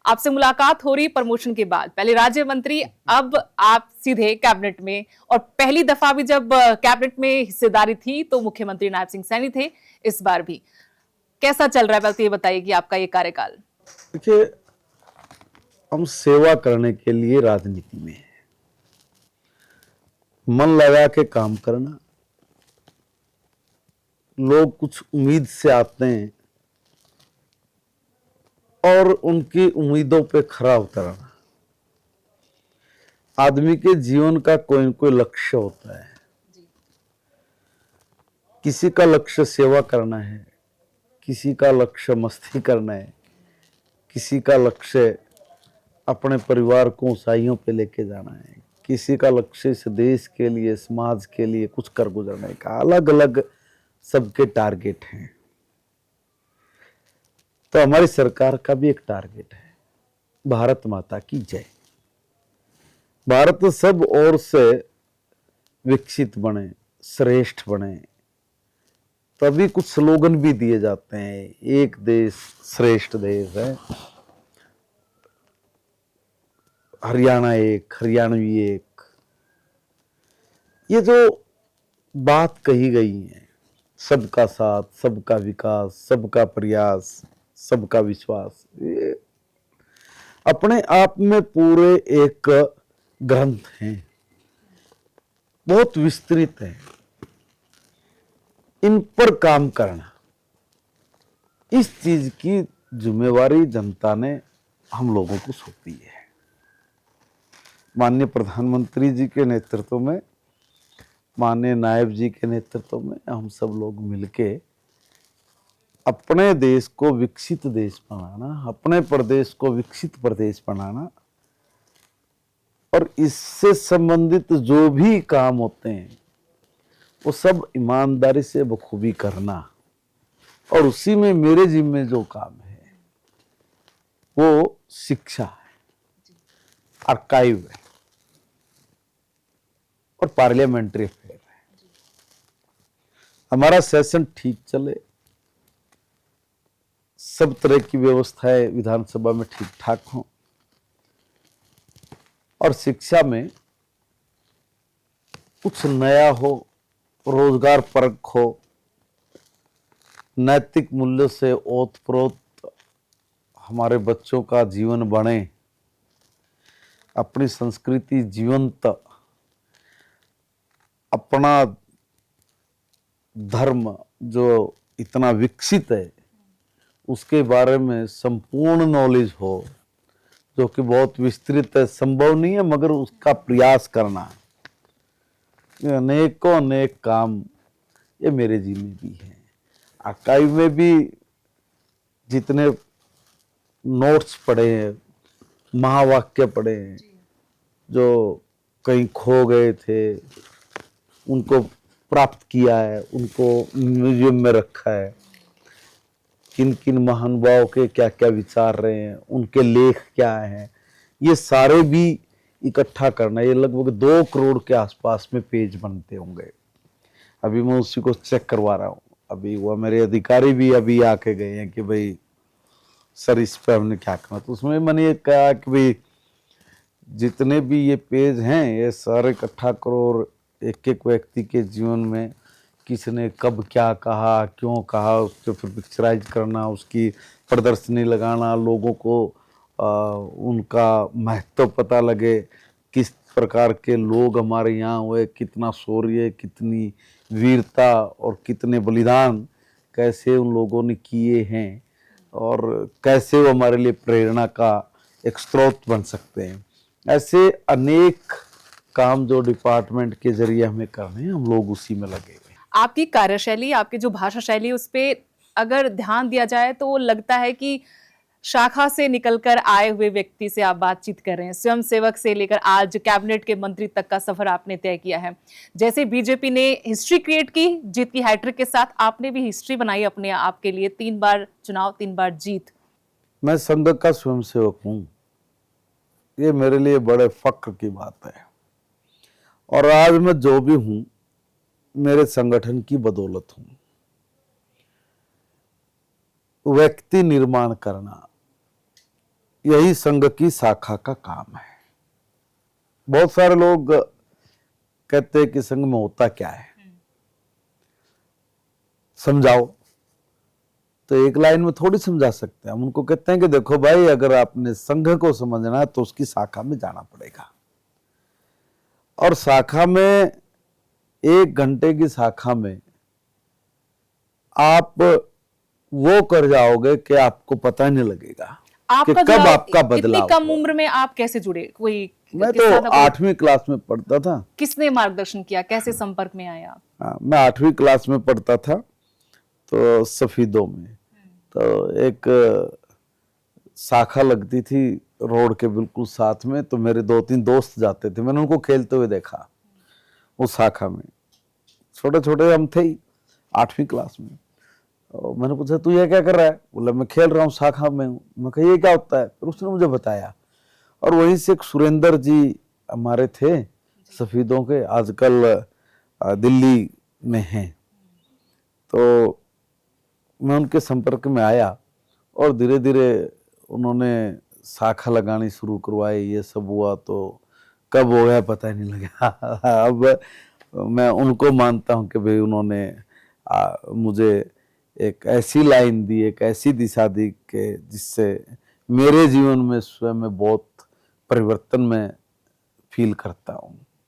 आपसे मुलाकात हो रही प्रमोशन के बाद, पहले राज्य मंत्री, अब आप सीधे कैबिनेट में। और पहली दफा भी जब कैबिनेट में हिस्सेदारी थी तो मुख्यमंत्री नायब सिंह सैनी थे। इस बार भी कैसा चल रहा है, पहले ये बताइए कि आपका ये कार्यकाल। देखिए, हम सेवा करने के लिए राजनीति में हैं। मन लगा के काम करना, लोग कुछ उम्मीद से आते हैं और उनकी उम्मीदों पे खरा उतरना। आदमी के जीवन का कोई न कोई लक्ष्य होता है। किसी का लक्ष्य सेवा करना है, किसी का लक्ष्य मस्ती करना है, किसी का लक्ष्य अपने परिवार को ऊंचाइयों पे लेके जाना है, किसी का लक्ष्य इस देश के लिए, समाज के लिए कुछ कर गुजरने का। अलग अलग सबके टारगेट हैं। तो हमारी सरकार का भी एक टारगेट है, भारत माता की जय। भारत सब ओर से विकसित बने, श्रेष्ठ बने। तभी कुछ स्लोगन भी दिए जाते हैं, एक देश श्रेष्ठ देश है, हरियाणा एक, हरियाणवी एक। ये जो बात कही गई है, सबका साथ, सबका विकास, सबका प्रयास, सबका विश्वास, ये अपने आप में पूरे एक ग्रंथ हैं, बहुत विस्तृत है। इन पर काम करना, इस चीज की जिम्मेवारी जनता ने हम लोगों को सौंपी है। माननीय प्रधानमंत्री जी के नेतृत्व में, माननीय नायब जी के नेतृत्व में हम सब लोग मिलके अपने देश को विकसित देश बनाना, अपने प्रदेश को विकसित प्रदेश बनाना, और इससे संबंधित जो भी काम होते हैं वो सब ईमानदारी से बखूबी करना। और उसी में मेरे जिम्मे जो काम है वो शिक्षा है, आर्काइव है और पार्लियामेंट्री अफेयर है। हमारा सेशन ठीक चले, सब तरह की व्यवस्थाएं विधानसभा में ठीक ठाक हों, और शिक्षा में कुछ नया हो, रोजगार परक हो, नैतिक मूल्य से ओतप्रोत हमारे बच्चों का जीवन बने, अपनी संस्कृति जीवंत, अपना धर्म जो इतना विकसित है उसके बारे में संपूर्ण नॉलेज हो, जो कि बहुत विस्तृत है, संभव नहीं है मगर उसका प्रयास करना। ये अनेकों अनेक काम ये मेरे जी में भी है। आर्काइव में भी जितने नोट्स पढ़े हैं, महावाक्य पढ़े हैं, जो कहीं खो गए थे उनको प्राप्त किया है, उनको म्यूजियम में रखा है। किन किन महानुभाव के क्या क्या विचार रहे हैं, उनके लेख क्या हैं, ये सारे भी इकट्ठा करना। ये लगभग 2 करोड़ के आसपास में पेज बनते होंगे। अभी मैं उसी को चेक करवा रहा हूँ। अभी वो मेरे अधिकारी भी अभी आके गए हैं कि भाई सर इस पे हमने क्या करना। तो उसमें मैंने ये कहा कि भाई जितने भी ये पेज हैं ये सारे इकट्ठा करो और एक एक व्यक्ति के जीवन में किसने कब क्या कहा, क्यों कहा, उसको फिर पिक्चराइज करना, उसकी प्रदर्शनी लगाना, लोगों को उनका महत्व पता लगे, किस प्रकार के लोग हमारे यहाँ हुए, कितना शौर्य, कितनी वीरता और कितने बलिदान कैसे उन लोगों ने किए हैं, और कैसे वो हमारे लिए प्रेरणा का एक स्रोत बन सकते हैं। ऐसे अनेक काम जो डिपार्टमेंट के जरिए हमें करने हैं, हम लोग उसी में लगे हुए। आपकी कार्यशैली, आपकी जो भाषा शैली, उस पर अगर ध्यान दिया जाए तो लगता है कि शाखा से निकलकर आए हुए व्यक्ति से आप बातचीत कर रहे हैं। स्वयं सेवक से लेकर आज कैबिनेट के मंत्री तक का सफर आपने तय किया है। जैसे बीजेपी ने हिस्ट्री क्रिएट की जीत की हैट्रिक के साथ, आपने भी हिस्ट्री बनाई अपने आप के लिए। 3 बार चुनाव, 3 बार जीत। मैं संघ का स्वयं सेवक हूं, ये मेरे लिए बड़े फक्र की बात है। और आज मैं जो भी हूं मेरे संगठन की बदौलत हूं। व्यक्ति निर्माण करना, यही संघ की शाखा का काम है। बहुत सारे लोग कहते हैं कि संघ में होता क्या है, समझाओ। तो एक लाइन में थोड़ी समझा सकते हैं हम। उनको कहते हैं कि देखो भाई, अगर आपने संघ को समझना है तो उसकी शाखा में जाना पड़ेगा। और शाखा में, 1 घंटे की शाखा में आप वो कर जाओगे कि आपको पता नहीं लगेगा कि आपका कब जुड़ाव आपका इतनी बदलाव कम हुआ। उम्र में आप कैसे जुड़े? कोई मैं तो किस्सा था कोई? 8वीं क्लास में पढ़ता था। किसने मार्गदर्शन किया? कैसे संपर्क में आए आप? हाँ, मैं 8वीं क्लास में पढ़ता था, तो सफीदों में तो एक शाखा लगती थी रोड के बिल्कुल साथ में। तो मेरे 2-3 दोस्त जाते थे, मैंने उनको खेलते हुए देखा उस शाखा में। छोटे छोटे हम थे ही, 8वीं क्लास में। और मैंने पूछा, तू ये क्या कर रहा है? बोला, मैं खेल रहा हूँ, शाखा में हूँ। मैं कहा, ये क्या होता है? फिर उसने मुझे बताया। और वहीं से एक सुरेंद्र जी हमारे थे सफीदों के, आजकल दिल्ली में हैं। तो मैं उनके संपर्क में आया और धीरे धीरे उन्होंने शाखा लगानी शुरू करवाई। ये सब हुआ तो कब हो गया पता ही नहीं लगा। अब मैं उनको मानता हूँ कि भाई उन्होंने मुझे एक ऐसी लाइन दी, एक ऐसी दिशा दी कि जिससे मेरे जीवन में स्वयं में बहुत परिवर्तन में फील करता हूँ।